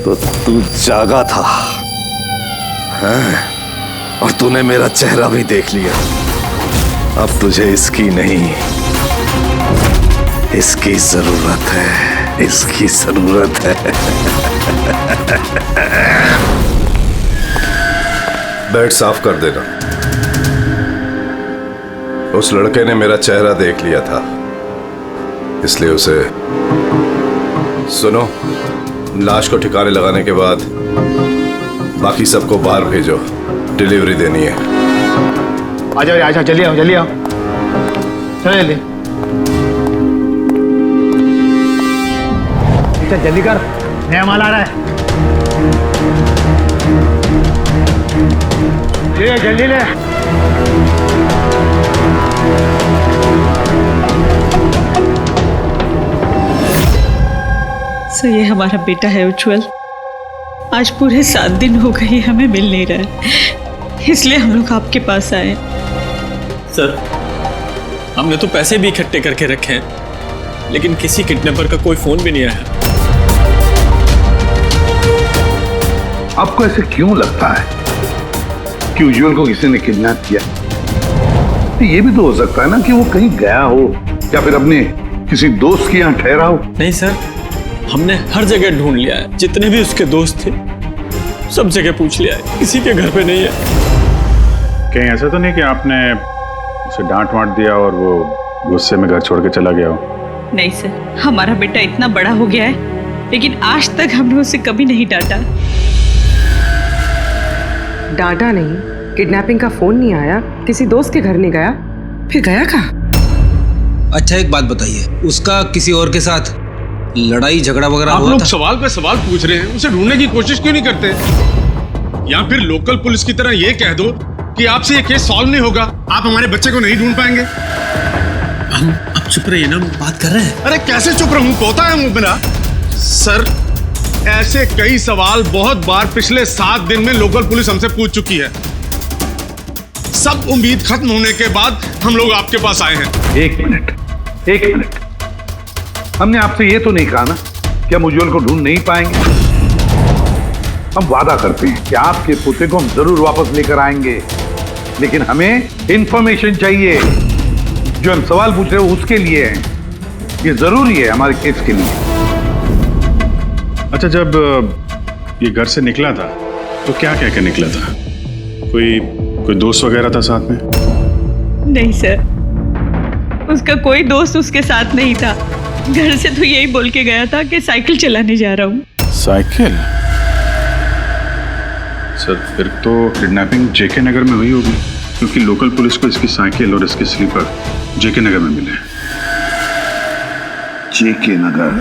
तो तू जागा था, हाँ? और तूने मेरा चेहरा भी देख लिया। अब तुझे इसकी नहीं, इसकी जरूरत है, इसकी जरूरत है। बेड साफ कर देना। उस लड़के ने मेरा चेहरा देख लिया था, इसलिए उसे सुनो, लाश को ठिकाने लगाने के बाद बाकी सबको बाहर भेजो, डिलीवरी देनी है। आ जाओ, आजा, जल्दी आओ, जल्दी आओ, चलो जल्दी। चल जल्दी कर, नया माल आ रहा है। ले जल्दी ले। सो ये हमारा बेटा है उज्जवल। आज पूरे 7 दिन हो गए हमें मिल नहीं रहा है, इसलिए हम लोग आपके पास आए। सर, हमने तो पैसे भी इकट्ठे करके रखे हैं, लेकिन किसी किडनैपर का कोई फोन भी नहीं आया। आपको ऐसे क्यों लगता है कि उज्जवल को किसी ने किडनैप किया? तो ये भी तो हो सकता है ना कि वो कहीं गया हो या फिर अपने किसी दोस्त के यहाँ ठहरा हो। नहीं सर, हमने हर जगह ढूंढ लिया है, जितने भी उसके दोस्त थे सब जगह पूछ लिया है, किसी के घर पे नहीं है। कहीं ऐसा तो नहीं कि आपने उसे डांट वांट दिया और वो गुस्से में घर छोड़ के चला गया हो? नहीं सर, हमारा बेटा इतना बड़ा हो गया है, लेकिन आज तक हमने उसे कभी नहीं डांटा। डांटा नहीं, किडनैपिंग का फोन नहीं आया, किसी दोस्त के घर नहीं गया, फिर गया कहाँ? अच्छा एक बात बताइए, उसका किसी और के साथ लड़ाई झगड़ा वगैरह हुआ था? आप लोग सवाल पे सवाल पूछ रहे हैं, उसे ढूंढने की कोशिश क्यों नहीं करते? या फिर लोकल पुलिस की तरह ये कह दो कि आपसे ये केस सॉल्व नहीं होगा, आप हमारे बच्चे को नहीं ढूंढ पाएंगे। आप चुप रहिए ना, बात कर रहे हैं। अरे कैसे चुप रहूं, पोता है मुंह मेरा। सर, ऐसे कई सवाल बहुत बार पिछले 7 दिन में लोकल पुलिस हमसे पूछ चुकी है। सब उम्मीद खत्म होने के बाद हम लोग आपके पास आए हैं। एक मिनट, हमने आपसे ये तो नहीं कहा ना कि हम उज्जवल को ढूंढ नहीं पाएंगे। हम वादा करते हैं कि आपके पोते को हम जरूर वापस लेकर आएंगे, लेकिन हमें इंफॉर्मेशन चाहिए। जो हम सवाल पूछ रहे हो उसके लिए है, ये जरूरी है हमारे केस के लिए। अच्छा, जब ये घर से निकला था तो क्या कह के निकला था? कोई दोस्त वगैरह था साथ में? नहीं सर, उसका कोई दोस्त उसके साथ नहीं था। घर से तो यही बोल के गया था कि साइकिल चलाने जा रहा हूँ। साइकिल? सर, फिर तो किडनैपिंग जेके नगर में हुई होगी, क्योंकि लोकल पुलिस को इसकी साइकिल और इसके स्लीपर जेके नगर में मिले। जेके नगर?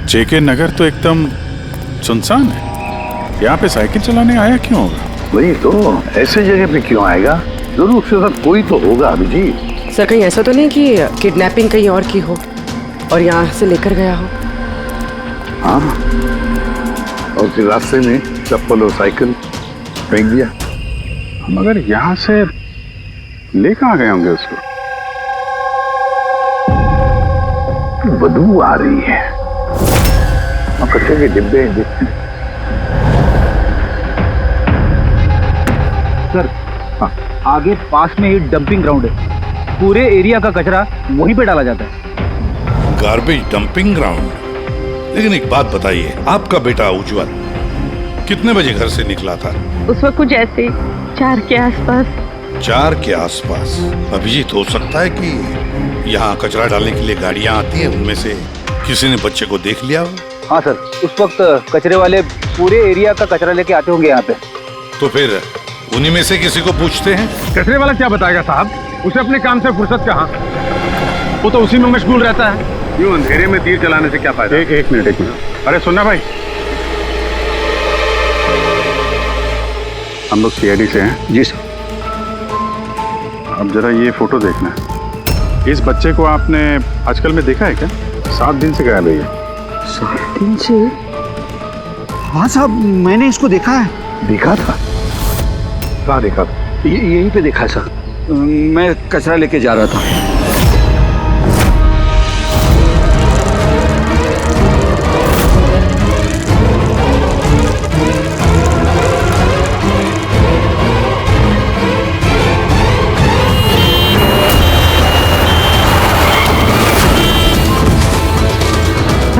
जेके नगर तो एकदम सुनसान है, यहाँ पे साइकिल चलाने आया क्यों होगा? वही तो, ऐसे जगह पे क्यों आएगा? जरूर उसके साथ कोई तो होगा अभिजीत। सर कहीं ऐसा तो नहीं कि किडनैपिंग कहीं और की हो और यहाँ से लेकर गया हो? हाँ, और फिर रास्ते में चप्पल और साइकिल फेंक दिया। मगर यहाँ से ले कहाँ गए होंगे उसको? बदबू आ रही है, कचरे के डिब्बे देखते हैं। सर, आगे पास में ही डंपिंग ग्राउंड है, पूरे एरिया का कचरा वहीं पे डाला जाता है। Garbage dumping ground? लेकिन एक बात बताइए, आपका बेटा उज्जवल कितने बजे घर से निकला था? उस वक्त कुछ ऐसे 4 के आसपास। 4 के आसपास? अभिजीत, हो सकता है कि यहाँ कचरा डालने के लिए गाड़ियाँ आती हैं, उनमें से किसी ने बच्चे को देख लिया हो? हाँ सर, उस वक्त कचरे वाले पूरे एरिया का कचरा लेके आते होंगे यहाँ पे। तो फिर उन्हीं में से किसी को पूछते हैं। कचरे वाला क्या बताएगा साहब, उसे अपने काम से फुर्सत कहाँ, वो तो उसी में मशगूल रहता है। यूं अंधेरे में तीर चलाने से क्या फायदा? एक मिनट। अरे सुनना भाई, हम लोग सीआईडी से हैं। जी सर। अब जरा ये फोटो देखना, इस बच्चे को आपने आजकल में देखा है क्या? 7 दिन से गायब है ये। 7 दिन से? हाँ साहब, मैंने इसको देखा है। देखा था? कहाँ देखा था? यहीं पे देखा है सर, मैं कचरा लेके जा रहा था।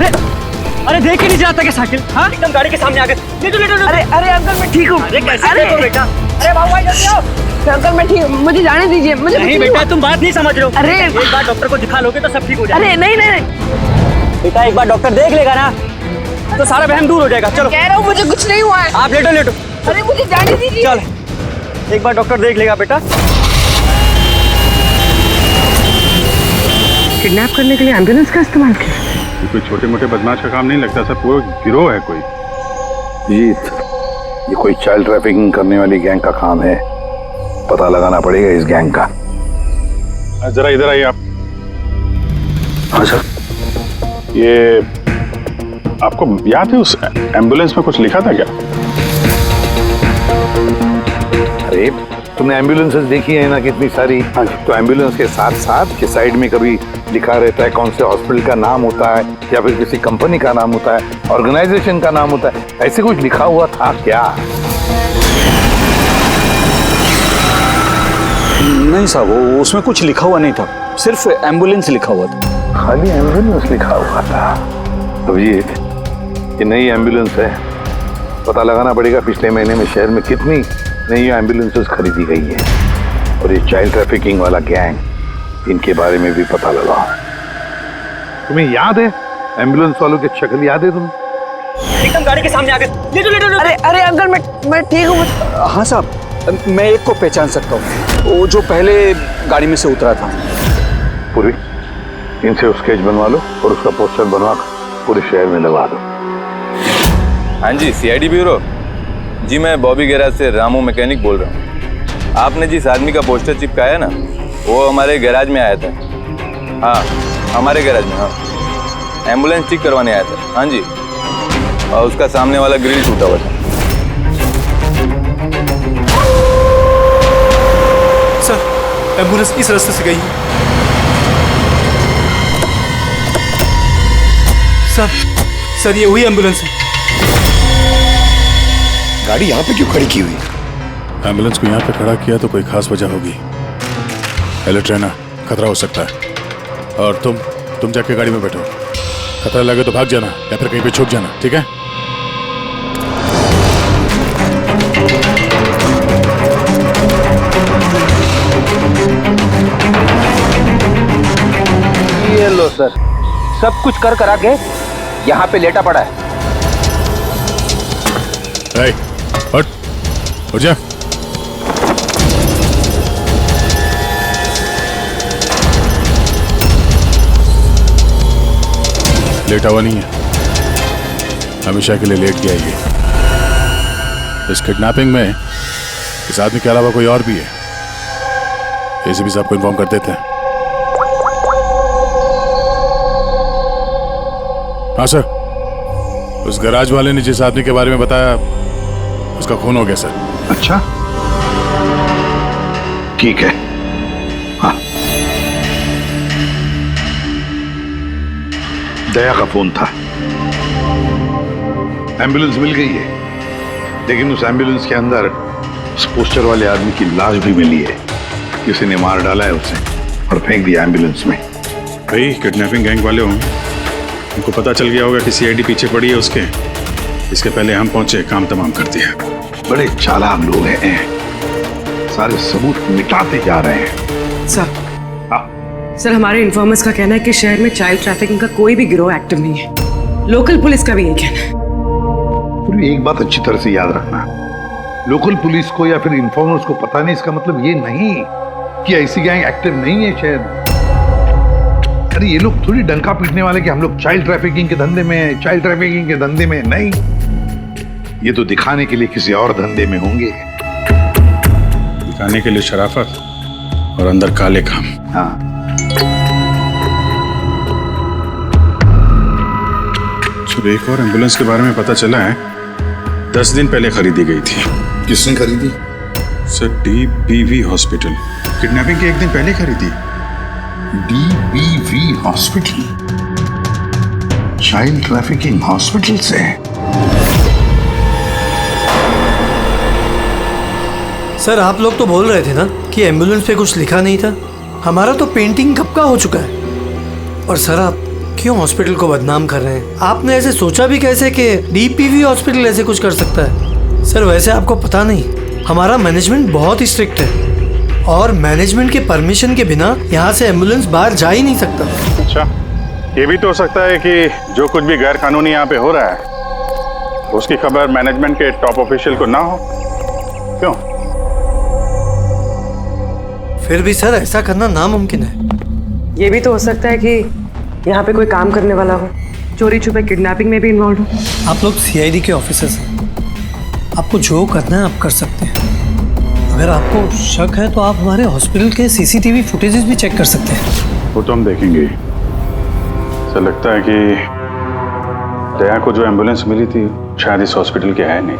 अरे देख के नहीं जाता क्या साइकिल? हाँ एकदम गाड़ी के सामने आ गए। लेटो। अरे अंकल मैं ठीक हूँ। अरे कैसे देखो बेटा? अरे बाबू भाई जल्दी आओ। अंकल मैं ठीक, मुझे जाने दीजिए, मुझे नहीं बेटा तुम बात नहीं समझ रहे हो। अरे एक बार डॉक्टर को दिखा लोगे तो सब ठीक हो जाएगा। अरे नहीं बेटा एक बार डॉक्टर देख लेगा ना तो सारा वहम दूर हो जाएगा। चलो कह रहा हूँ मुझे कुछ नहीं हुआ है। आप लेटो। अरे मुझे जाने दीजिए। चल एक बार डॉक्टर देख लेगा बेटा। किडनैप करने के लिए एम्बुलेंस का इस्तेमाल किया? ये कोई छोटे मोटे बदमाश का काम नहीं लगता सर, पूरा गिरोह है कोई। जीत, ये कोई चाइल्ड ट्रैफिकिंग करने वाली गैंग का काम है। पता लगाना पड़ेगा इस गैंग का। जरा इधर आइए आप। हाँ सर। ये आपको याद है उस एम्बुलेंस में कुछ लिखा था क्या? अरे तुमने एम्बुलेंसेस देखी है ना कितनी सारी? तो एम्बुलेंस के साथ साथ के साइड में कभी लिखा रहता है कौन से हॉस्पिटल का नाम होता है या फिर किसी कंपनी का नाम होता है, ऑर्गेनाइजेशन का नाम होता है। ऐसे कुछ लिखा हुआ था क्या? नहीं साहब वो उसमें कुछ लिखा हुआ नहीं था, सिर्फ एम्बुलेंस लिखा हुआ था। खाली एम्बुलेंस लिखा हुआ था? अभिजीत ये नई एम्बुलेंस है, पता लगाना पड़ेगा पिछले महीने में शहर में कितनी नई एम्बुलेंसेस खरीदी गई है। और ये चाइल्ड ट्रैफिकिंग वाला गैंग, इनके बारे में भी पता लगाओ। तुम्हें याद है एम्बुलेंस वालों के शक्ल याद है तुम्हें? एकदम गाड़ी के सामने आ गए। लेटो। अरे अंकल मैं ठीक हूँ। हाँ साहब मैं एक को पहचान सकता हूँ, वो जो पहले गाड़ी में से उतरा था। पूरी इनसे स्केच बनवा लो और उसका पोस्टर बनवा पूरे शहर में लगा दो। हाँ जी CID ब्यूरो जी, मैं बॉबी गैराज से रामू मैकेनिक बोल रहा हूँ। आपने जिस आदमी का पोस्टर चिपकाया ना वो हमारे गैराज में आया था। हाँ हमारे गैराज में। हाँ एम्बुलेंस ठीक करवाने आया था। हाँ जी, और उसका सामने वाला ग्रिल टूटा हुआ था। सर एम्बुलेंस इस रास्ते से गई। सर ये वही एम्बुलेंस है। गाड़ी यहाँ पे क्यों खड़ी की हुई? एम्बुलेंस को यहाँ पे खड़ा किया तो कोई खास वजह होगी। हेलो ट्रेनर, खतरा हो सकता है और तुम जाके गाड़ी में बैठो। खतरा लगे तो भाग जाना या फिर कहीं पे छुप जाना, ठीक है? ये लो सर, सब कुछ कर करा के यहाँ पे लेटा पड़ा है। उठ जा। लेटा हुआ नहीं है, हमेशा के लिए लेट गया ये। इस किडनैपिंग में इस आदमी के अलावा कोई और भी है, इसे भी सबको इन्फॉर्म कर देते हैं। हाँ सर, उस गैराज वाले ने जिस आदमी के बारे में बताया उसका खून हो गया सर। अच्छा ठीक है। हाँ दया का फोन था, एम्बुलेंस मिल गई है, लेकिन उस एम्बुलेंस के अंदर उस पोस्टर वाले आदमी की लाश भी मिली है। किसी ने मार डाला है उसे और फेंक दिया एम्बुलेंस में। भाई किडनैपिंग गैंग वाले होंगे, उनको पता चल गया होगा कि CID पीछे पड़ी है उसके। इसके पहले हम पहुंचे, काम तमाम कर दिया। बड़े चालाक लोग हैं, सारे सबूत मिटाते जा रहे हैं। सर हमारे इन्फॉर्मर्स का कहना है कि शहर में चाइल्ड ट्रैफिकिंग का कोई भी गिरोह एक्टिव नहीं है। लोकल पुलिस का भी यही कहना है। पूरी एक बात अच्छी तरह से याद रखना, लोकल पुलिस को या फिर इन्फॉर्मर्स को पता नहीं, इसका मतलब ये नहीं कि ऐसी गैंग एक्टिव नहीं है शहर में। अरे ये लोग थोड़ी डंका पीटने वाले कि हम लोग चाइल्ड ट्रैफिकिंग के धंधे में हैं, चाइल्ड ट्रैफिकिंग के धंधे में नहीं। ये तो दिखाने के लिए किसी और धंधे में होंगे। दिखाने के लिए शराफत और अंदर काले काम। हाँ सर एक और एम्बुलेंस के बारे में पता चला है, 10 दिन पहले खरीदी गई थी। किसने खरीदी? सर DBV हॉस्पिटल, किडनैपिंग के एक दिन पहले खरीदी। DBV hospital, child trafficking hospital से? सर आप लोग तो बोल रहे थे ना कि एम्बुलेंस पे कुछ लिखा नहीं था। हमारा तो पेंटिंग कब का हो चुका है। और सर आप क्यों हॉस्पिटल को बदनाम कर रहे हैं? आपने ऐसे सोचा भी कैसे कि डीपीवी हॉस्पिटल ऐसे कुछ कर सकता है? सर वैसे आपको पता नहीं, हमारा मैनेजमेंट बहुत ही स्ट्रिक्ट है और मैनेजमेंट के परमिशन के बिना यहाँ से एम्बुलेंस बाहर जा ही नहीं सकता। अच्छा, ये भी तो हो सकता है कि जो कुछ भी गैर कानूनी यहाँ पे हो रहा है उसकी खबर मैनेजमेंट के टॉप ऑफिशियल को ना हो। क्यों? फिर भी सर ऐसा करना नामुमकिन है। ये भी तो हो सकता है कि यहाँ पे कोई काम करने वाला हो, चोरी छुपे किडनैपिंग में भी इन्वॉल्व हो। आप लोग सीआईडी के ऑफिसर्स हैं, आपको जो करना है आप कर सकते हैं। अगर आपको शक है तो आप हमारे हॉस्पिटल के सीसीटीवी फुटेजेस भी चेक कर सकते हैं। वो तो हम देखेंगे। ऐसा लगता है कि दया को जो एम्बुलेंस मिली थी शायद इस हॉस्पिटल की है नहीं।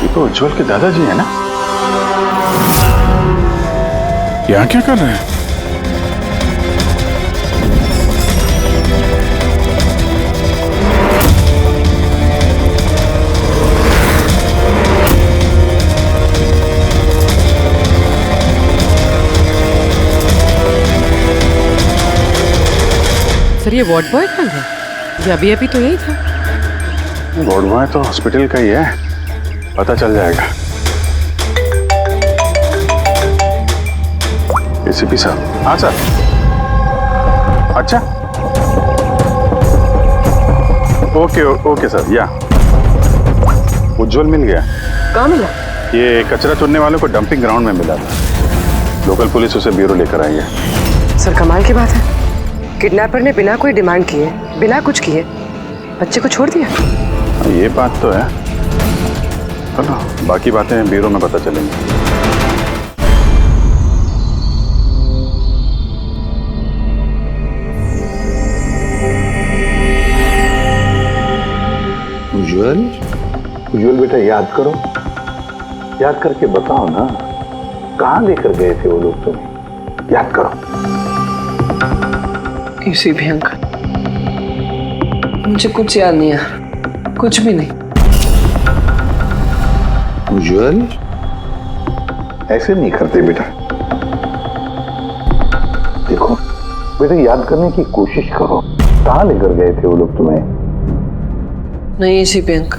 ये तो उज्जवल के दादाजी है ना? यहाँ क्या कर रहे हैं? सर ये वार्ड बॉय कहाँ है? ये अभी तो यही था। वार्ड बॉय तो हॉस्पिटल का ही है, पता चल जाएगा। एसीपी साहब। हाँ सर। अच्छा, ओके सर। या उज्जवल मिल गया। कहाँ मिला? ये कचरा चुनने वालों को डंपिंग ग्राउंड में मिला था। लोकल पुलिस उसे ब्यूरो लेकर आई है। सर कमाल की बात है, किडनैपर ने बिना कोई डिमांड किए, बिना कुछ किए बच्चे को छोड़ दिया। ये बात तो है। चलो बाकी बातें ब्यूरो में पता चलेंगी। उज्जवल बेटा याद करो, याद करके बताओ ना, कहाँ लेकर गए थे वो लोग तुम्हें? याद करो। किसी भी अंकल, मुझे कुछ याद नहीं है, कुछ भी नहीं। उज्जवल ऐसे नहीं करते बेटा। देखो बेटा, याद करने की कोशिश करो, कहाँ लेकर गए थे वो लोग तुम्हें? नहीं एसीपी अंकल,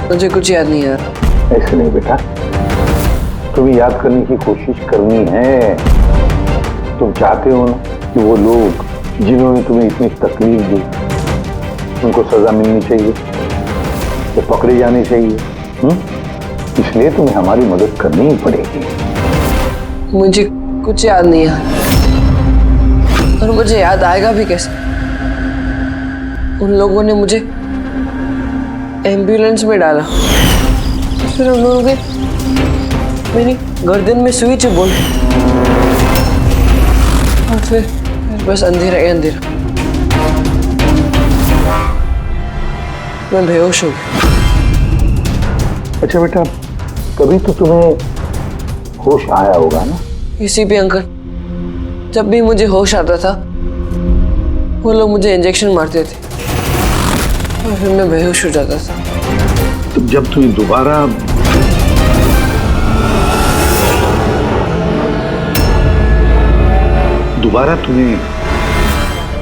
मुझे कुछ याद नहीं यार। ऐसे नहीं बेटा, तुम्हें याद करने की कोशिश करनी है। तुम चाहते हो ना कि वो लोग जिन्होंने तुम्हें इतनी तकलीफ दी उनको सजा मिलनी चाहिए, वो पकड़े जाने चाहिए। इसलिए तुम्हें हमारी मदद करनी ही पड़ेगी। मुझे कुछ याद नहीं है और मुझे याद आएगा भी कैसे? उन लोगों ने मुझे एम्बुलेंस में डाला, फिर उन लोगों ने मेरी गर्दन में सुई चुभोई और फिर बस अंधेरा ही अंधेरा। मैं बेहोश हो गया। अच्छा बेटा, कभी तो तुम्हें होश आया होगा ना? किसी भी अंकल, जब भी मुझे होश आता था वो लोग मुझे इंजेक्शन मारते थे और फिर मैं बेहोश हो जाता था। तो जब तुम्हें दोबारा तुम्हें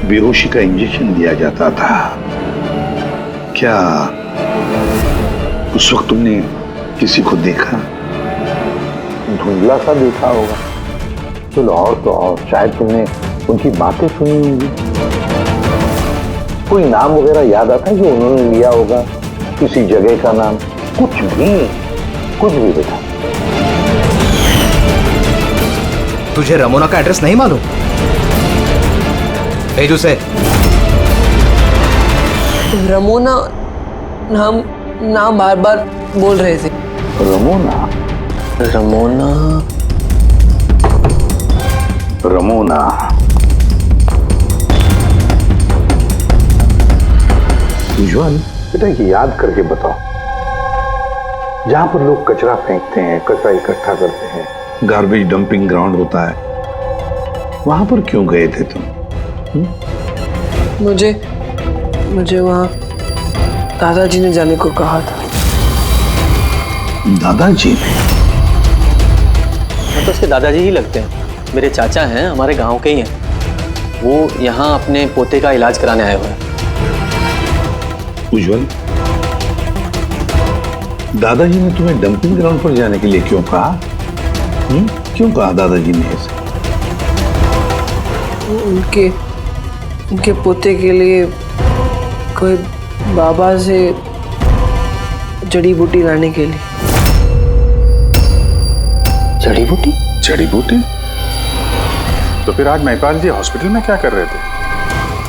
बेहोशी का इंजेक्शन दिया जाता था, क्या उस वक्त तुमने किसी को देखा? धुंधला सा देखा होगा। चलो और तो और शायद तुमने उनकी बातें सुनी होंगी। कोई नाम वगैरह याद आता है कि उन्होंने लिया होगा, किसी जगह का नाम? कुछ भी बेटा। तुझे रमोना का एड्रेस नहीं मालूम? भेज उसे। रमोना नाम बार बार बोल रहे थे। रमोना उज्जवल बेटा, याद करके बताओ, जहां पर लोग कचरा फेंकते हैं, कचरा इकट्ठा करते हैं, गार्बेज डंपिंग ग्राउंड होता है, वहां पर क्यों गए थे तुम? मुझे वहां दादाजी ने जाने को कहा था। दादाजी ने? तो उसके दादाजी ही लगते हैं। मेरे चाचा हैं, हमारे गांव के ही हैं। वो यहाँ अपने पोते का इलाज कराने आए हुए हैं। उज्जवल, दादाजी ने तुम्हें डंपिंग ग्राउंड पर जाने के लिए क्यों कहा? क्यों कहा दादाजी ने ऐसे? उनके पोते के लिए कोई बाबा से जड़ी बूटी लाने के लिए। जड़ी बूटी? जड़ी बूटी? तो फिर आज महिपाल जी हॉस्पिटल में क्या कर रहे थे,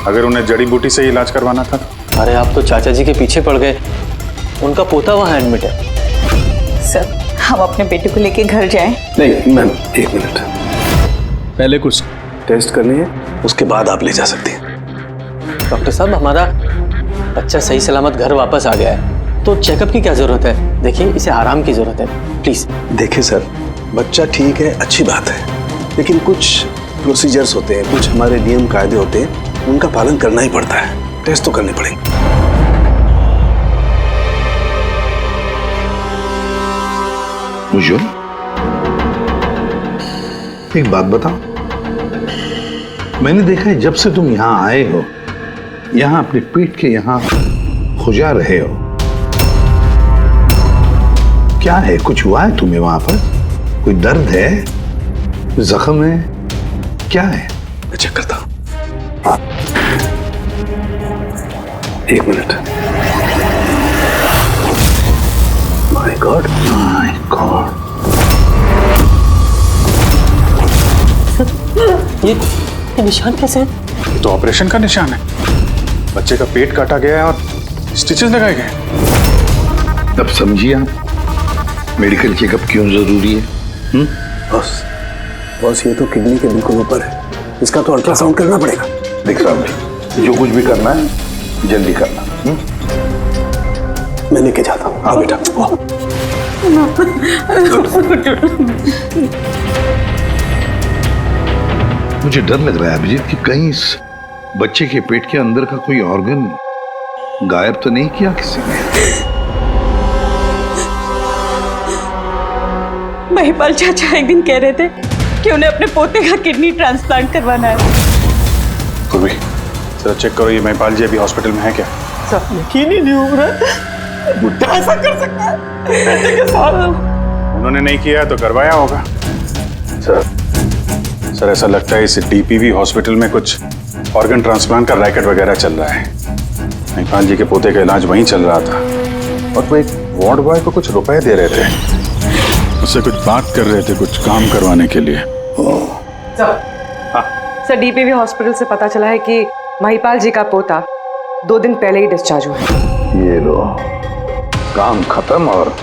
अगर उन्हें जड़ी बूटी से इलाज करवाना था? अरे आप तो चाचा जी के पीछे पड़ गए। उनका पोता वहाँ एडमिट है। सर, हम अपने बेटे को लेके घर जाएं? नहीं मैम, एक मिनट, पहले कुछ टेस्ट करनी है, उसके बाद आप ले जा सकती हैं। डॉक्टर साहब, हमारा बच्चा सही सलामत घर वापस आ गया है, तो चेकअप की क्या जरूरत है? देखिए, इसे आराम की जरूरत है, प्लीज। देखिए सर, बच्चा ठीक है, अच्छी बात है, लेकिन कुछ प्रोसीजर्स होते हैं, कुछ हमारे नियम कायदे होते हैं, उनका पालन करना ही पड़ता है। टेस्ट तो करने पड़ेंगे। उज्जवल, एक बात बताओ, मैंने देखा है जब से तुम यहाँ आए हो, यहाँ अपने पीठ के यहाँ खुजा रहे हो। क्या है, कुछ हुआ है तुम्हें वहां पर? कोई दर्द है, जख्म है, क्या है? मैं चेक करता हूं। एक minute. My God, my God. ये निशान कैसे है? ये तो ऑपरेशन का निशान है। बच्चे का पेट काटा गया है और स्टिचेस लगाए गए हैं। तब समझिए आप मेडिकल चेकअप क्यों जरूरी है? बॉस, ये तो किडनी के बिल्कुल ऊपर है, इसका तो अल्ट्रासाउंड करना पड़ेगा। देख साहब जी, जो कुछ भी करना है जल्दी करना। मैं लेके जाता हूँ। हाँ बेटा। मुझे डर लग रहा है अभिजीत कि कहीं इस बच्चे के पेट के अंदर का कोई ऑर्गन गायब तो नहीं किया किसी ने? महिपाल चाचा एक दिन कह रहे थे कि उन्हें अपने पोते का किडनी ट्रांसप्लांट करवाना है। पूर्वी, जरा चेक करो, ये महिपाल जी अभी हॉस्पिटल में है क्या? सर, यकीन ही नहीं हो रहा, बुढ़ा ऐसा कर सकता है बेटे के साथ। उन्होंने नहीं किया तो करवाया होगा। सर, ऐसा लगता है इस डीपीवी हॉस्पिटल में कुछ ऑर्गन ट्रांसप्लांट का रैकेट वगैरह चल रहा है। महिपाल जी के पोते का इलाज वहीं चल रहा था और वो एक वार्ड बॉय को कुछ रुपए दे रहे थे, उससे कुछ बात कर रहे थे, कुछ काम करवाने के लिए। सर, डीपीवी हॉस्पिटल से पता चला है कि महिपाल जी का पोता 2 दिन पहले ही डिस्चार्ज हुआ है। ये लो, काम खत्म और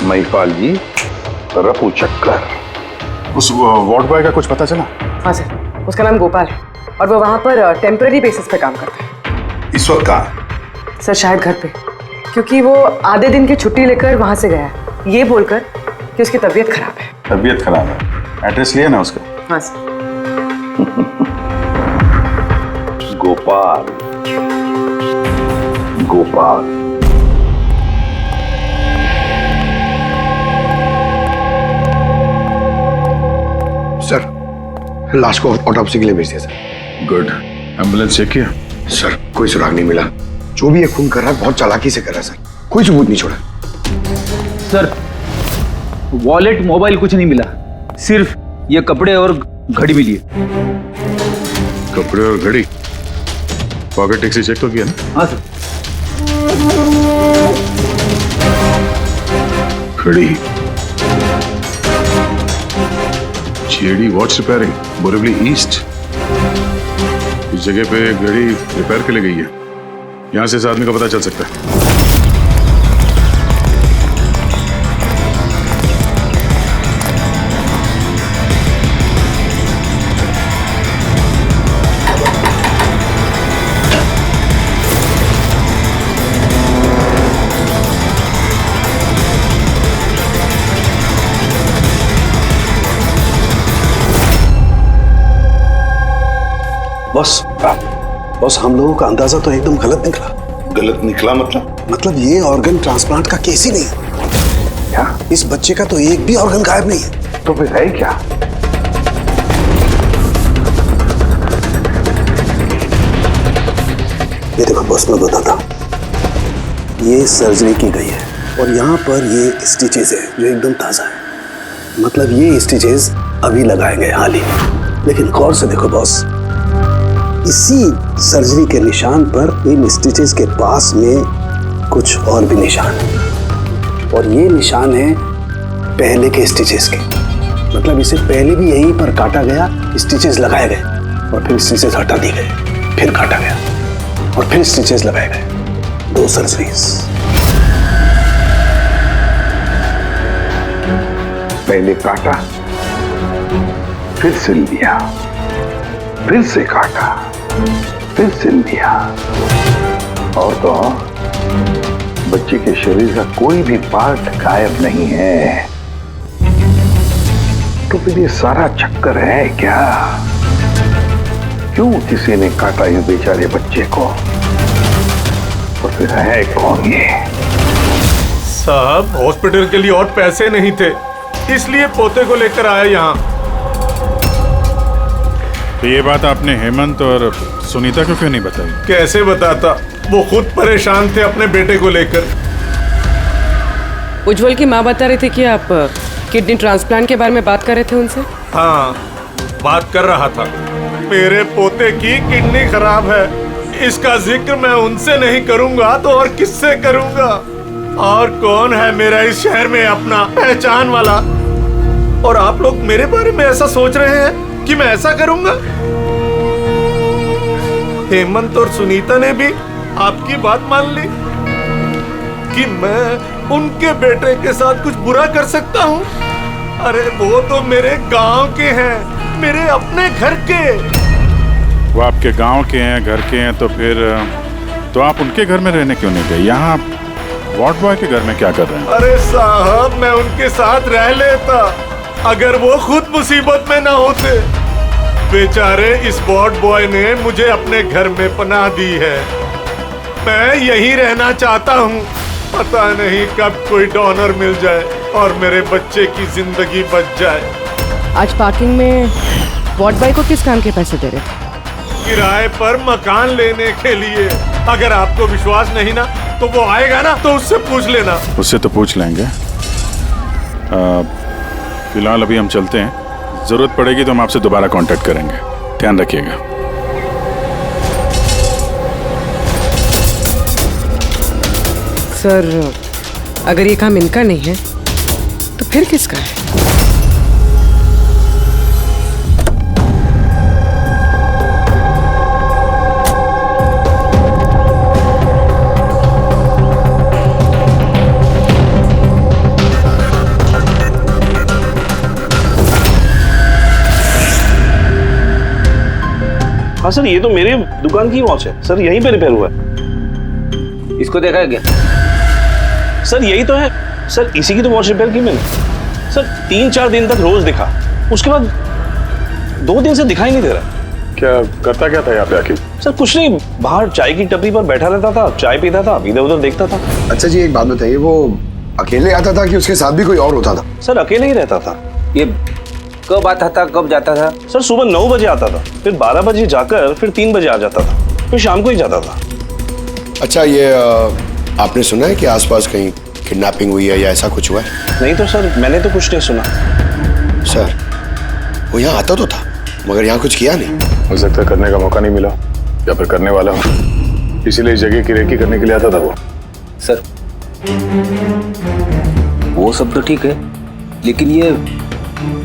महिपाल जी रफू चक्कर। उस वार्ड बॉय का कुछ पता चला? हाँ सर, उसका नाम गोपाल है और वो वहाँ पर टेम्पररी बेसिस पे काम करता है। इस वक्त कहाँ? सर, शायद घर पे, क्योंकि वो आधे दिन की छुट्टी लेकर वहाँ से गया है, ये बोलकर कि उसकी तबीयत खराब है। तबीयत खराब है? एड्रेस लिया ना उसका? हाँ सर। गोपाल, गोपाल। सर, लाश को ऑटोप्सी के लिए भेज दिया सर। गुड। एम्बुलेंस चेक किया? सर, कोई सुराग नहीं मिला। जो भी ये खून कर रहा है बहुत चालाकी से कर रहा है सर, कोई सबूत नहीं छोड़ा। सर, वॉलेट मोबाइल कुछ नहीं मिला, सिर्फ ये कपड़े और घड़ी मिली है। कपड़े और घड़ी? पॉकेट टैक्सी चेक तो किया ना? हाँ सर। घड़ी, JD watch repairing, Borivali east. इस जगह पे घड़ी रिपेयर के लिए गई है, यहां से इस आदमी का पता चल सकता है। बॉस, हम लोगों का अंदाजा तो एकदम गलत निकला। गलत निकला मतलब? मतलब ये ऑर्गन ट्रांसप्लांट का केस ही नहीं। क्या? इस बच्चे का तो एक भी ऑर्गन गायब नहीं है। तो फिर है क्या? ये देखो बॉस, मैं बताता हूं। ये सर्जरी की गई है और यहाँ पर ये स्टिचेस है जो एकदम ताजा है। मतलब ये स्टिचेस अभी लगाए गए हाल ही। लेकिन गौर से देखो बॉस, इसी सर्जरी के निशान पर इन स्टिचेस के पास में कुछ और भी निशान है। और ये निशान है पहले के स्टिचेस के। मतलब इसे पहले भी यहीं पर काटा गया, स्टिचेस लगाए गए और फिर स्टिचेस हटा दिए गए, फिर काटा गया और फिर स्टिचेस लगाए गए। 2 सर्जरीज। पहले काटा, फिर सिल दिया, फिर से काटा, फिर सिल दिया। और तो बच्चे के शरीर का कोई भी पार्ट गायब नहीं है। तो फिर ये सारा चक्कर है क्या? क्यों किसी ने काटा इस बेचारे बच्चे को? और फिर है कौन ये? साहब, हॉस्पिटल के लिए और पैसे नहीं थे, इसलिए पोते को लेकर आया यहाँ। तो ये बात आपने हेमंत और सुनीता को क्यों नहीं बताई? कैसे बताता, वो खुद परेशान थे अपने बेटे को लेकर। उज्जवल की माँ बता रहे थे कि आप किडनी ट्रांसप्लांट के बारे में बात कर रहे थे उनसे। हाँ, बात कर रहा था। मेरे पोते की किडनी खराब है, इसका जिक्र मैं उनसे नहीं करूंगा तो और किससे करूंगा? और कौन है मेरा इस शहर में अपना पहचान वाला? और आप लोग मेरे बारे में ऐसा सोच रहे हैं कि मैं ऐसा करूंगा? हेमंत और सुनीता ने भी आपकी बात मान ली कि मैं उनके बेटे के साथ कुछ बुरा कर सकता हूँ? अरे वो तो मेरे गांव के हैं, मेरे अपने घर के। वो आपके गांव के हैं, घर के हैं, तो फिर तो आप उनके घर में रहने क्यों नहीं गए? यहाँ आप वार्ड बॉय के घर में क्या कर रहे हैं? अरे साहब, मैं उनके साथ रह लेता अगर वो खुद मुसीबत में ना होते। बेचारे इस वार्ड बॉय ने मुझे अपने घर में पनाह दी है। मैं यहीं रहना चाहता हूँ। पता नहीं कब कोई डोनर मिल जाए और मेरे बच्चे की जिंदगी बच जाए। आज पार्किंग में वार्ड बॉय को किस काम के पैसे दे रहे थे? किराए पर मकान लेने के लिए। अगर आपको विश्वास नहीं ना तो वो आएगा ना तो उससे पूछ लेना। उससे तो पूछ लेंगे। फिलहाल अभी हम चलते हैं, जरूरत पड़ेगी तो हम आपसे दोबारा कांटेक्ट करेंगे। ध्यान रखिएगा। सर, अगर ये काम इनका नहीं है तो फिर किसका है? हाँ सर, ये तो मेरे दुकान की वॉच है सर, यहीं पे रिपेयर हुआ है। इसको देखा है क्या? सर यही तो है सर, इसी की तो वॉच रिपेयर की मैंने। सर 3-4 दिन तक रोज दिखा, उसके बाद 2 दिन से दिखाई नहीं दे रहा। क्या करता क्या था यहाँ पे आके? सर कुछ नहीं, बाहर चाय की टपरी पर बैठा रहता था, चाय पीता था, इधर उधर देखता था। अच्छा जी, एक बात बताइए, वो अकेले आता था कि उसके साथ भी कोई और होता था? सर अकेले ही रहता था। ये कब आता था, कब जाता था? सर सुबह 9 बजे आता था, फिर 12 बजे जाकर फिर 3 बजे आ जाता था, फिर शाम को ही जाता था। अच्छा, ये आपने सुना है कि आसपास कहीं किडनैपिंग हुई है या ऐसा कुछ हुआ है? नहीं तो सर, मैंने तो कुछ नहीं सुना। सर वो यहाँ आता तो था मगर यहाँ कुछ किया नहीं। हो सकता है करने का मौका नहीं मिला या फिर करने वाला हो, इसीलिए इस जगह की रेकी करने के लिए आता था वो। सर वो सब तो ठीक है, लेकिन ये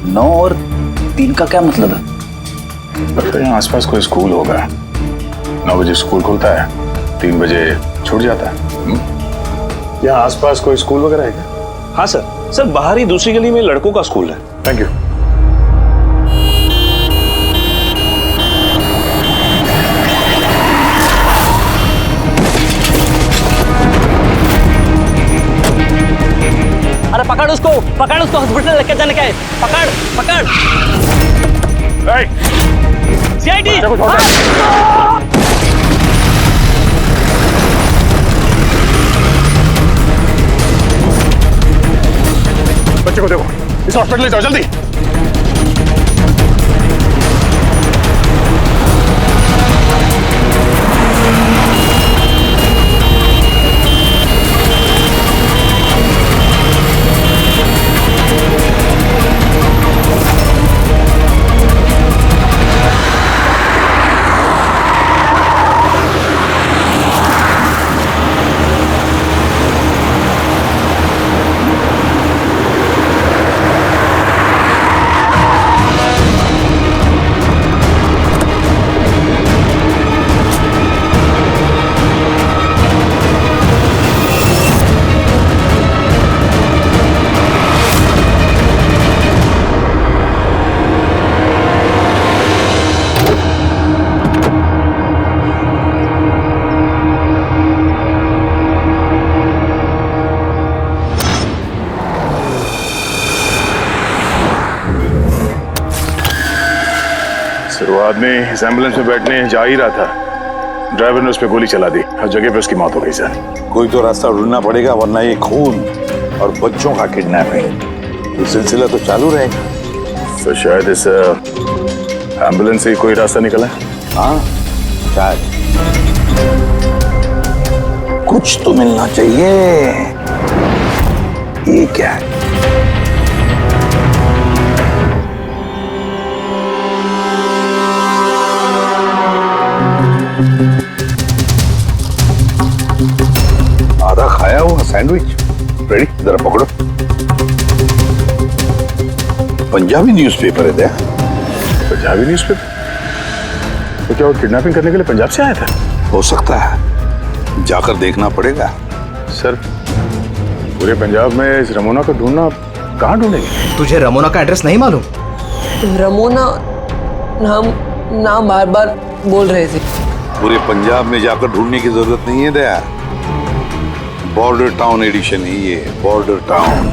9 और 3 का क्या मतलब है? लगता है यहाँ आसपास कोई स्कूल होगा। 9 बजे स्कूल खुलता है, 3 बजे छूट जाता है। यहाँ आसपास कोई स्कूल वगैरह है क्या? हाँ सर, बाहर ही दूसरी गली में लड़कों का स्कूल है। Thank you. अरे पकड़ उसको हॉस्पिटल लेके जाने का है। पकड़ सीआईडी। बच्चे को देखो, इस हॉस्पिटल ले जाओ जल्दी। शुरुआत में इस एम्बुलेंस में बैठने जा ही रहा था, ड्राइवर ने उस पर गोली चला दी और जगह पे उसकी मौत हो गई। सर कोई तो रास्ता ढूंढना पड़ेगा, वरना ये खून और बच्चों का किडनैपिंग ये सिलसिला तो चालू रहेगा। तो शायद इस एम्बुलेंस से कोई रास्ता निकला है। हाँ शायद, कुछ तो मिलना चाहिए। ये क्या है? आधा खाया हुआ सैंडविच रेडी, जरा पकड़ो। पंजाबी न्यूज़पेपर है क्या? पंजाबी न्यूज़पेपर? तो क्या वो किडनैपिंग करने के लिए पंजाब से आया था? हो सकता है, जाकर देखना पड़ेगा। सर पूरे पंजाब में इस रमोना को ढूंढना, कहाँ ढूंढेंगे? तुझे रमोना का एड्रेस नहीं मालूम? रमोना नाम बार बार बोल रहे थे। पूरे पंजाब में जाकर ढूंढने की जरूरत नहीं है दया, बॉर्डर टाउन एडिशन है ये, बॉर्डर टाउन।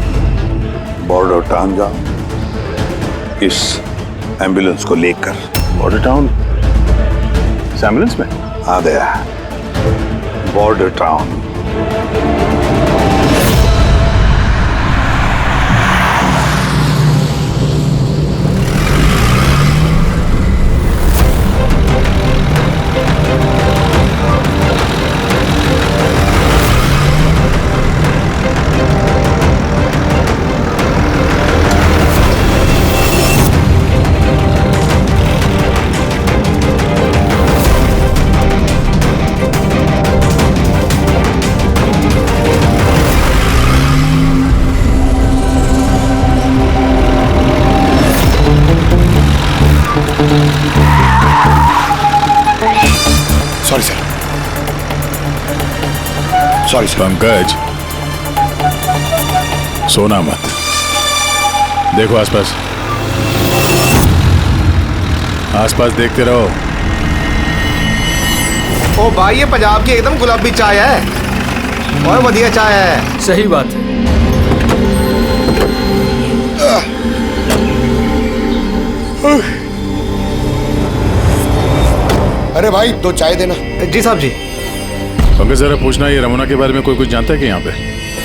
बॉर्डर टाउन जाओ इस एम्बुलेंस को लेकर। बॉर्डर टाउन इस एम्बुलेंस में? हाँ Daya, border town. Sorry sir, sorry sir. Pankaj, सोना मत, देखो आसपास, आसपास देखते रहो। ओ भाई, ये पंजाब की एकदम गुलाबी चाय है और बढ़िया चाय है। सही बात है। अरे भाई, दो चाय देना। जी साहब जी। पंकज जरा पूछना, ये रमोना के बारे में कोई कुछ जानता है कि यहाँ पे?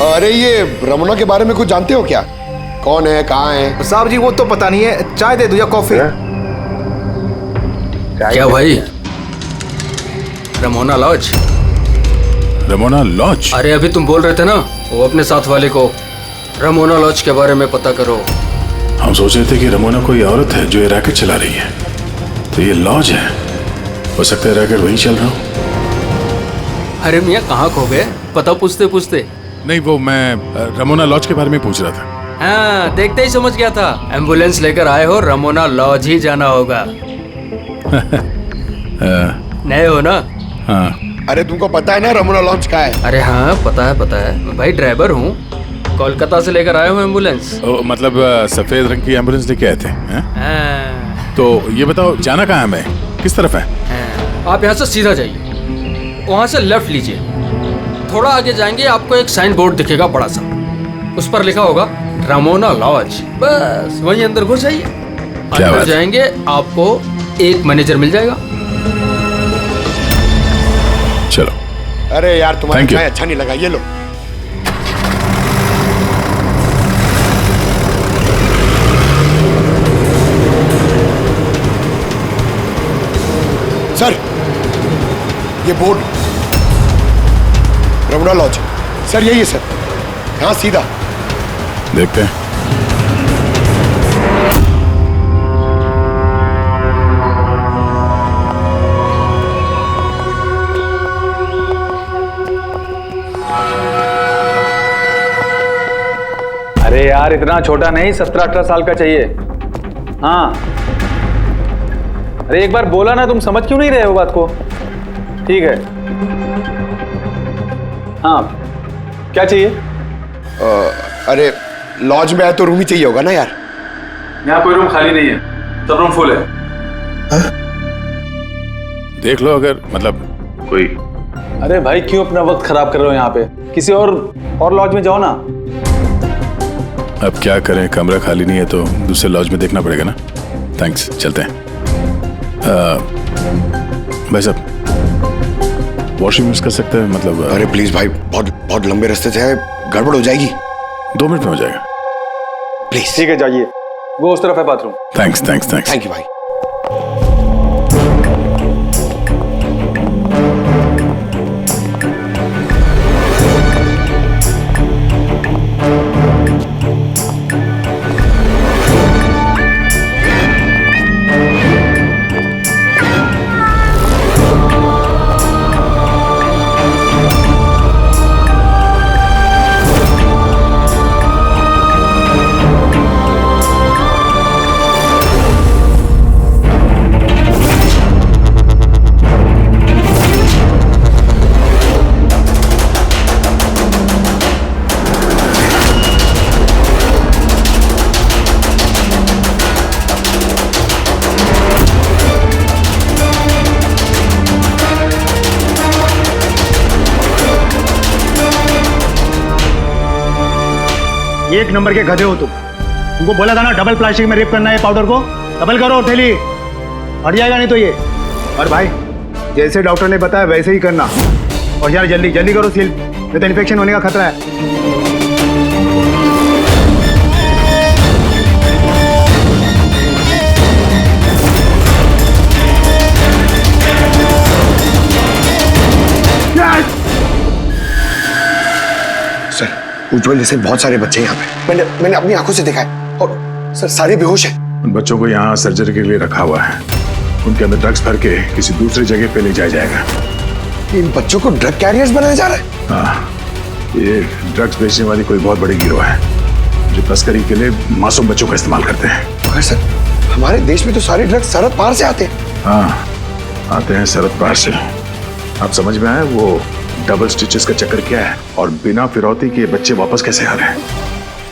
अरे ये रमोना के बारे में कुछ जानते हो क्या? कौन है, कहाँ है? साहब जी वो तो पता नहीं है, चाय दे दो या कॉफी? क्या भाई? Ramona lodge? Ramona lodge? अरे अभी तुम बोल रहे थे ना, वो अपने साथ वाले को रमोना लॉज के बारे में पता करो। हम सोच रहे थे कि रमोना कोई औरत है जो ये रैकेट चला रही है, तो ये लॉज है, हो सकता है रैकेट वहीं चल रहा हूँ। अरे मियाँ कहाँ खो गए, पता पूछते पूछते? नहीं, वो मैं रमोना लॉज के बारे में पूछ रहा था। हाँ, देखते ही समझ गया था, एम्बुलेंस लेकर आए हो, रमोना लॉज ही जाना होगा। नए हो ना? हाँ। अरे तुमको पता है ना रमोना लॉज का है? अरे हाँ पता है भाई, ड्राइवर हूँ, कोलकाता से लेकर आए हो एम्बुलेंस। मतलब सफेद रंग की एम्बुलेंस लेके आए थे? तो ये बताओ, जाना कहाँ है, मैं किस तरफ है? आप यहाँ से सीधा जाइए, वहाँ से लेफ्ट लीजिए, थोड़ा आगे जाएंगे आपको एक साइन बोर्ड दिखेगा बड़ा सा, उस पर लिखा होगा रमोना लॉज, बस वहीं अंदर घुस जाइए। अंदर जाएंगे आपको एक मैनेजर मिल जाएगा। चलो। अरे यार तुम्हारा चाय अच्छा नहीं लगा, ये लो। सर, ये बोर्ड रमणा लॉज, सर यही है सर, यहाँ सीधा। देखते हैं। अरे यार इतना छोटा नहीं, 17-18 साल का चाहिए। हाँ, अरे एक बार बोला ना, तुम समझ क्यों नहीं रहे हो बात को? ठीक है। हाँ, क्या चाहिए? अरे लॉज में आए तो रूम ही चाहिए होगा ना यार। यहाँ कोई रूम खाली नहीं है, सब रूम फुल है। देख लो अगर मतलब कोई। अरे भाई क्यों अपना वक्त खराब कर रहे हो यहाँ पे? किसी और लॉज में जाओ ना। अब क्या करें, कमरा खाली नहीं है तो दूसरे लॉज में देखना पड़ेगा ना। थैंक्स, चलते हैं। भाई साहब वॉशरूम यूज कर सकते हैं मतलब? अरे प्लीज भाई, बहुत लंबे रास्ते से है, गड़बड़ हो जाएगी। 2 मिनट में हो जाएगा। प्लीज। ठीक है, जाइए, वो उस तरफ है bathroom. Thanks thanks thanks. Thank you भाई। एक नंबर के गधे हो तुमको बोला था ना डबल प्लास्टिक में रेप करना है पाउडर को, डबल करो थैली, हट जाएगा नहीं तो ये। और भाई जैसे डॉक्टर ने बताया वैसे ही करना, और यार जल्दी जल्दी करो सील, नहीं तो इन्फेक्शन होने का खतरा है। उज्जवल जैसे बहुत सारे बच्चे यहाँ पे, मैंने अपनी आंखों से देखा है, और सर सारे बेहोश हैं। उन बच्चों को यहाँ सर्जरी के लिए रखा हुआ है, उनके अंदर ड्रग्स भर के किसी दूसरी जगह पे ले जाया जाएगा। इन बच्चों को ड्रग कैरियर्स बनाया जा रहा है? हाँ, ये ड्रग्स बेचने वाली कोई बहुत बड़ी गिरोह है जो तस्करी के लिए मासूम बच्चों का इस्तेमाल करते हैं। मगर सर हमारे देश में तो सारे ड्रग्स सरहद पार से आते हैं। हाँ, आते हैं सरहद पार से। आप समझ में आए वो डबल स्टिचेस का चक्कर क्या है, और बिना फिरौती के बच्चे वापस कैसे आ रहे हैं?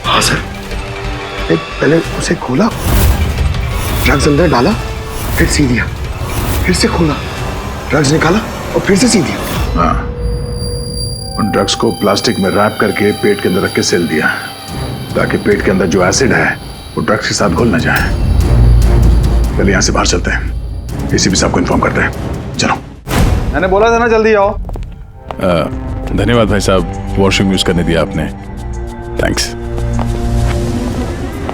हाँ सर, पहले उसे खोला, ड्रग्स अंदर डाला, फिर सी दिया, फिर से खोला, ड्रग्स निकाला और फिर से सी दिया। हाँ, उन ड्रग्स को प्लास्टिक में रैप करके पेट के अंदर रख के सिल दिया, ताकि पेट के अंदर जो एसिड है वो ड्रग्स के साथ घुल ना जाए। पहले यहाँ से बाहर चलते हैं, एसीपी साहब को इन्फॉर्म करते हैं। चलो। मैंने बोला था ना जल्दी आओ। धन्यवाद भाई साहब, वॉशरूम यूज करने दिया आपने। थैंक्स।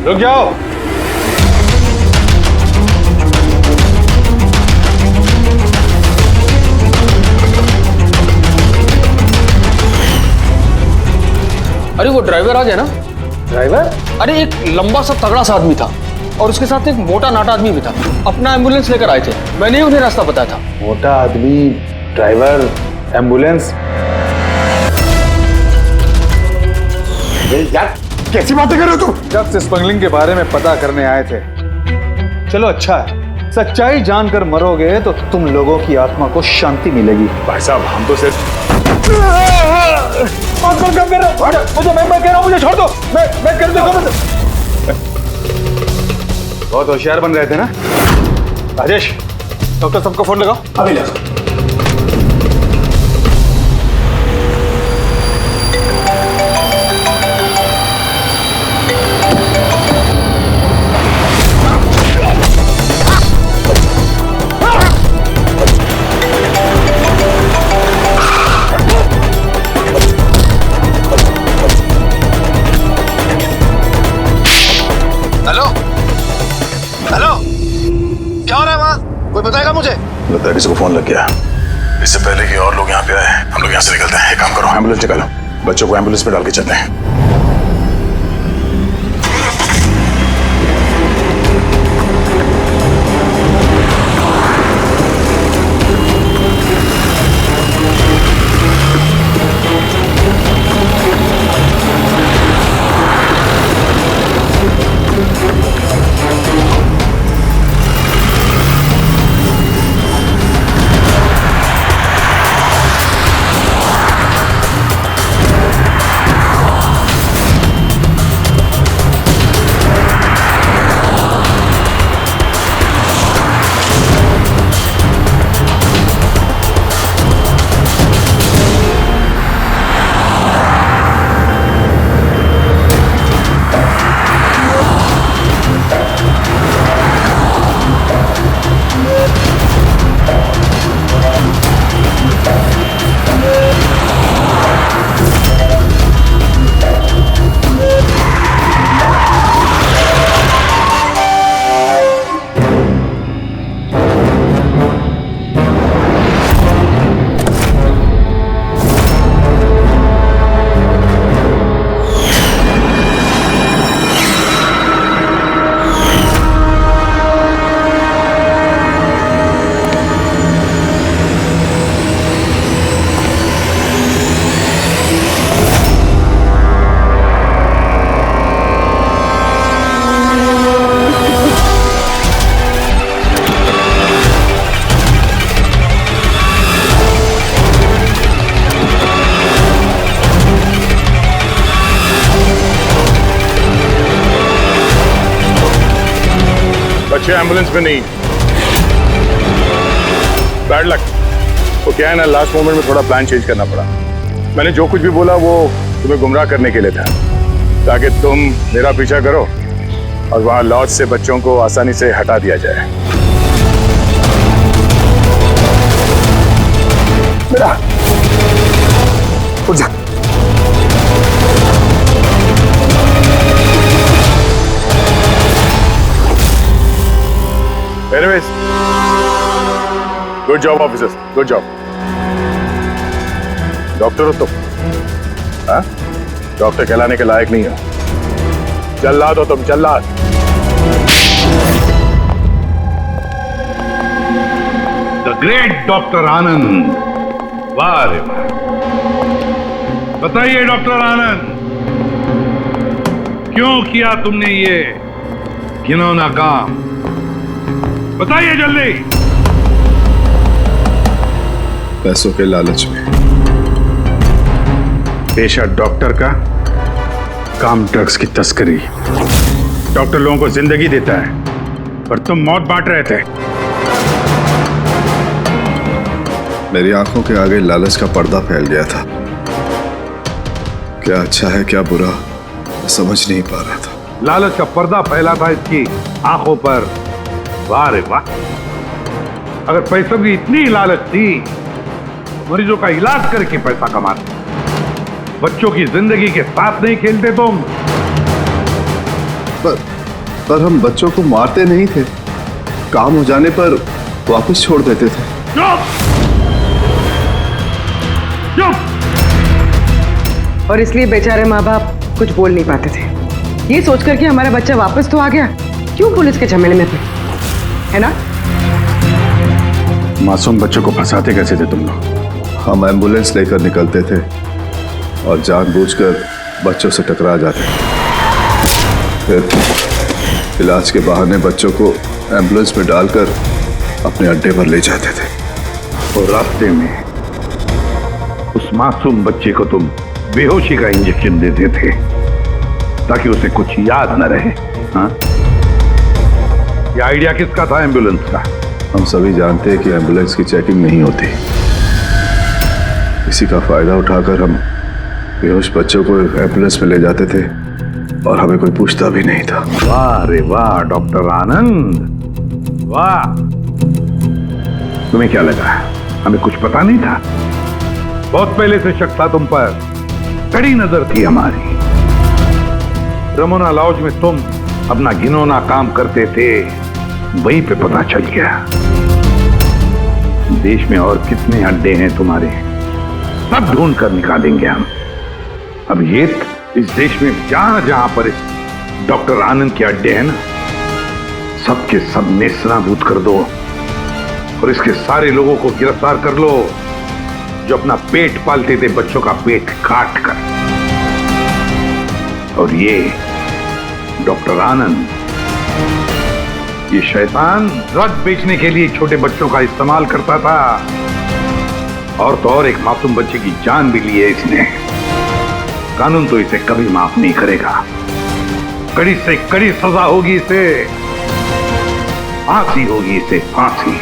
रुक जाओ। अरे वो ड्राइवर आ गया ना? ड्राइवर? अरे एक लंबा सा तगड़ा सा आदमी था और उसके साथ एक मोटा नाटा आदमी भी था। अपना एम्बुलेंस लेकर आए थे, मैंने ही उन्हें रास्ता बताया था। मोटा आदमी, ड्राइवर, एम्बुलेंस। यार कैसी बातें कर रहे हो तुम? ड्रग्स स्मगलिंग के बारे में पता करने आए थे। चलो अच्छा है, सच्चाई जानकर मरोगे तो तुम लोगों की आत्मा को शांति मिलेगी। भाई साहब हम तो सिर्फ मैं कह रहा हूँ मुझे छोड़ दो, मैं कर दूंगा। बहुत होशियार बन रहे थे ना राजेश। डॉक्टर सबको फोन लगाओ। अभी लगाओ। कोई बताएगा मुझे? लगता है किसी को फोन लग गया। इससे पहले कि और लोग यहाँ पे आए, हम लोग यहाँ से निकलते हैं। एक काम करो, एम्बुलेंस निकालो, बच्चों को एम्बुलेंस पे डाल के चलते हैं। बच्चे एम्बुलेंस में नहीं। Bad luck. वो क्या है ना, लास्ट मोमेंट में थोड़ा प्लान चेंज करना पड़ा। मैंने जो कुछ भी बोला वो तुम्हें गुमराह करने के लिए था, ताकि तुम मेरा पीछा करो और वहां लॉज से बच्चों को आसानी से हटा दिया जाए। बेटा उठ जा। Anyways, good job officers, good job. Doctor हो तुम? हाँ? डॉक्टर कहलाने के लायक नहीं हो। जल्लाद हो तुम, जल्लाद। द ग्रेट डॉक्टर आनंद। वाह रे वाह। बताइए डॉक्टर आनंद, क्यों किया तुमने ये घिनौना काम? बताइए जल्दी। पैसों के लालच में। पेशा डॉक्टर का, काम ड्रग्स की तस्करी। डॉक्टर लोगों को जिंदगी देता है पर तुम मौत बांट रहे थे। मेरी आंखों के आगे लालच का पर्दा फैल गया था। क्या अच्छा है क्या बुरा समझ नहीं पा रहा था। लालच का पर्दा फैला था इसकी आंखों पर। वाह रे वाह। अगर पैसों की इतनी लालच थी, मरीजों का इलाज करके पैसा कमाते, बच्चों की जिंदगी के साथ नहीं खेलते तुम। पर हम बच्चों को मारते नहीं थे, काम हो जाने पर वापस छोड़ देते थे। चुप! चुप! और इसलिए बेचारे माँ बाप कुछ बोल नहीं पाते थे, ये सोचकर कि हमारा बच्चा वापस तो आ गया, क्यों पुलिस के झमेले में पड़े, है ना? मासूम बच्चों को फंसाते कैसे थे तुम लोग? हम एम्बुलेंस लेकर निकलते थे और जानबूझकर बच्चों से टकरा जाते थे। फिर इलाज के बहाने बच्चों को एम्बुलेंस में डालकर अपने अड्डे पर ले जाते थे। और रास्ते में उस मासूम बच्चे को तुम बेहोशी का इंजेक्शन देते थे ताकि उसे कुछ याद न रहे। हाँ? ये आइडिया किसका था एम्बुलेंस का? हम सभी जानते हैं कि एम्बुलेंस की चेकिंग नहीं होती। इसी का फायदा उठाकर हम बेहोश बच्चों को एम्बुलेंस में ले जाते थे और हमें कोई पूछता भी नहीं था। वाह रे वाह डॉक्टर आनंद, वाह। तुम्हें क्या लगा हमें कुछ पता नहीं था? बहुत पहले से शक था तुम पर, कड़ी नजर थी हमारी। रमोना लॉज में तुम अपना घिनौना काम करते थे, वहीं पे पता चल गया। देश में और कितने अड्डे हैं तुम्हारे, सब ढूंढ कर निकालेंगे हम। अब ये इस देश में जहां जहां पर इस डॉक्टर आनंद के अड्डे हैं ना, सबके सब नेस्तनाबूद कर दो और इसके सारे लोगों को गिरफ्तार कर लो जो अपना पेट पालते थे बच्चों का पेट काट कर। और ये डॉक्टर आनंद, ये शैतान ड्रग बेचने के लिए छोटे बच्चों का इस्तेमाल करता था, और तो और एक मासूम बच्चे की जान भी ली है इसने। कानून तो इसे कभी माफ नहीं करेगा, कड़ी से कड़ी सजा होगी इसे, फांसी होगी इसे, फांसी।